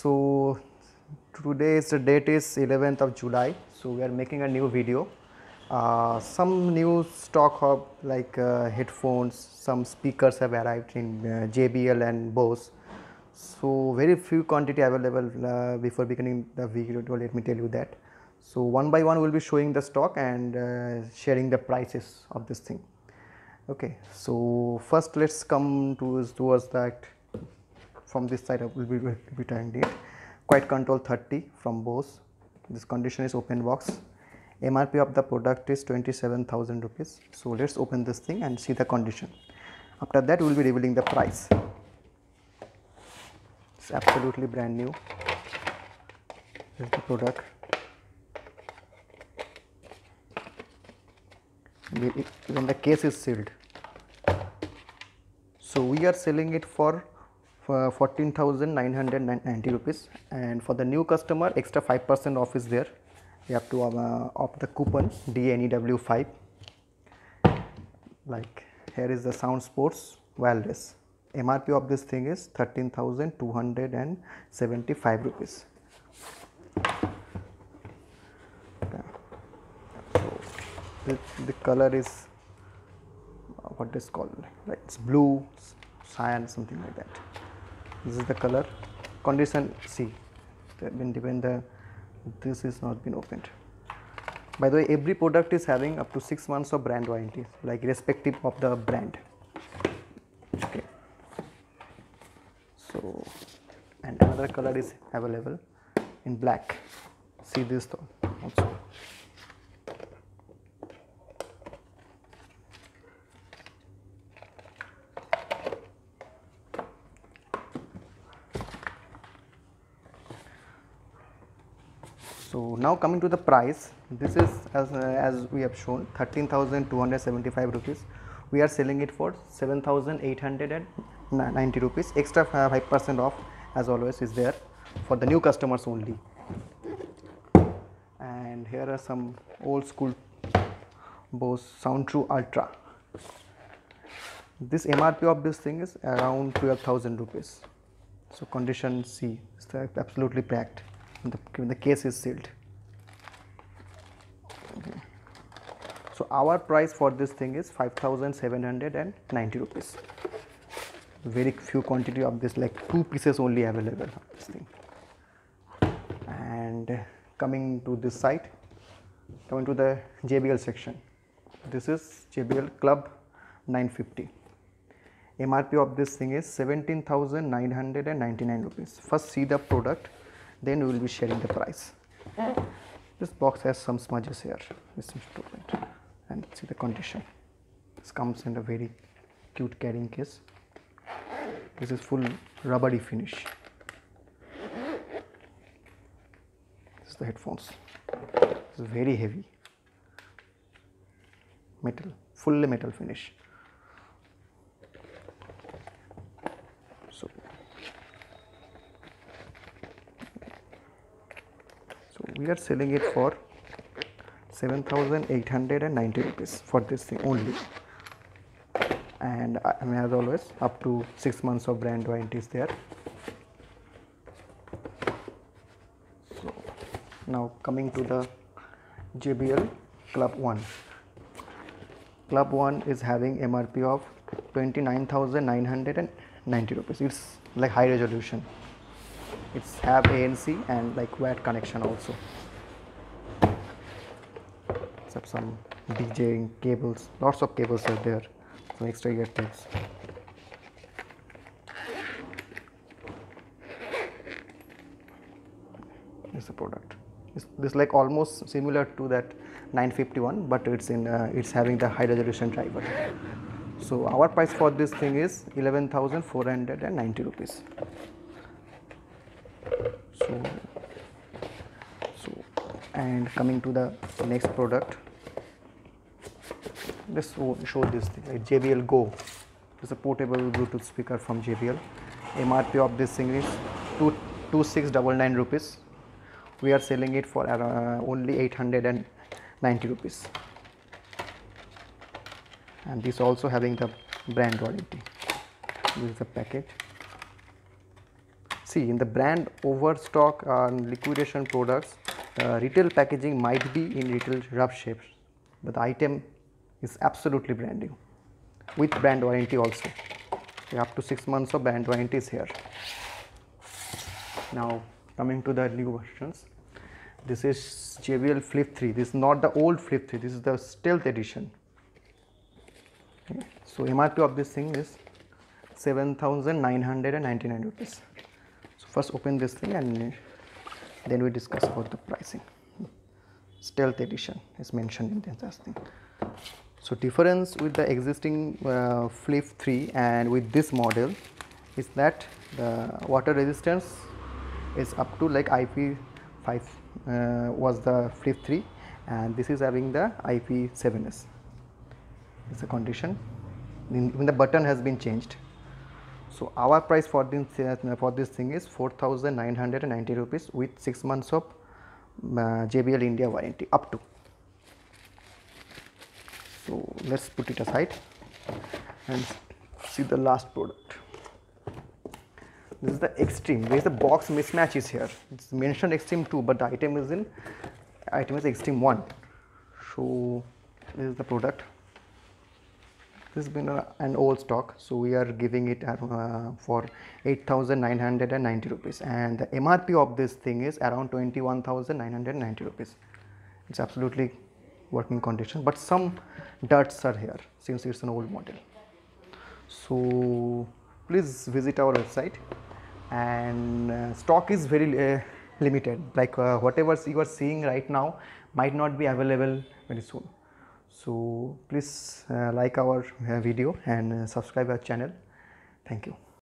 So today's date is 11th of July. So we are making a new video. Some new stock of like headphones, some speakers have arrived in JBL and Bose. So very few quantity available. Before beginning the video, let me tell you that. So one by one we'll be showing the stock and sharing the prices of this thing. Okay, so first let's come towards that. From this side I will be trying it. Quiet Control 30 from Bose. This condition is open box. MRP of the product is 27,000 rupees. So let's open this thing and see the condition. After that we will be revealing the price. It's absolutely brand new. This is the product. Even the case is sealed. So we are selling it for 14,990 rupees, and for the new customer extra 5% off is there. You have to opt the coupon DNEW5. Like here is the Sound Sports wireless. MRP of this thing is 13,275 rupees. So the color is what is called, like it's blue, cyan, something like that. This is the color. Condition C. This is not been opened. By the way, every product is having up to 6 months of brand warranty, like irrespective of the brand. Okay. So, and another color is available in black. See this also. So now coming to the price, this is as we have shown 13,275 rupees. We are selling it for 7,890 rupees. Extra 5% off as always is there for the new customers only. And here are some old school Bose SoundTrue Ultra. This MRP of this thing is around 12,000 rupees. So condition C is absolutely packed. The case is sealed. Okay. So our price for this thing is 5,790 rupees. Very few quantity of this, like 2 pieces only available of this thing. And coming to this side, coming to the JBL section. This is JBL Club 950. MRP of this thing is 17,999 rupees. First see the product, then we will be sharing the price. This box has some smudges here. This is open and see the condition. This comes in a very cute carrying case. This is full rubbery finish. This is the headphones. This is very heavy. Metal, fully metal finish. So we are selling it for 7,890 rupees for this thing only, and as always up to 6 months of brand warranty is there. So now coming to the JBL Club 1. Club 1 is having MRP of 29,990 rupees. It's like high resolution. It's have ANC and like WAT connection also. Except some DJing cables, lots of cables are there, some extra earplugs. This is the product. This like almost similar to that 951, but it's in it's having the high resolution driver. So our price for this thing is 11,490 rupees. So and coming to the next product, let's show this thing, like JBL Go. It's a portable Bluetooth speaker from JBL. MRP of this thing is 2699 rupees. We are selling it for only 890 rupees. And this also having the brand warranty. This is the package. see in the brand overstock and liquidation products, retail packaging might be in retail rough shapes, but the item is absolutely brand new with brand warranty also. Up to 6 months of brand warranty is here. Now coming to the new versions, this is JBL Flip 3. This is not the old Flip 3, this is the Stealth edition. Okay. So MRP of this thing is 7,999 rupees. So first open this thing and then we discuss about the pricing. Stealth edition is mentioned in this thing. So difference with the existing Flip 3 and with this model is that the water resistance is up to like IP5 was the Flip 3, and this is having the IP7S. It's a condition. Even the button has been changed. So our price for this thing is 4,990 rupees with 6 months of JBL India warranty up to. So let's put it aside and see the last product. This is the Extreme. There is a box mismatch is here. It's mentioned Extreme 2, but the item is Extreme 1. So this is the product. This has been an old stock, so we are giving it for 8,990 rupees, and the MRP of this thing is around 21,990 rupees. It's absolutely working condition, but some dirt are here since it's an old model. So please visit our website, and stock is very limited, like whatever you are seeing right now might not be available very soon. So please like our video and subscribe our channel. Thank you.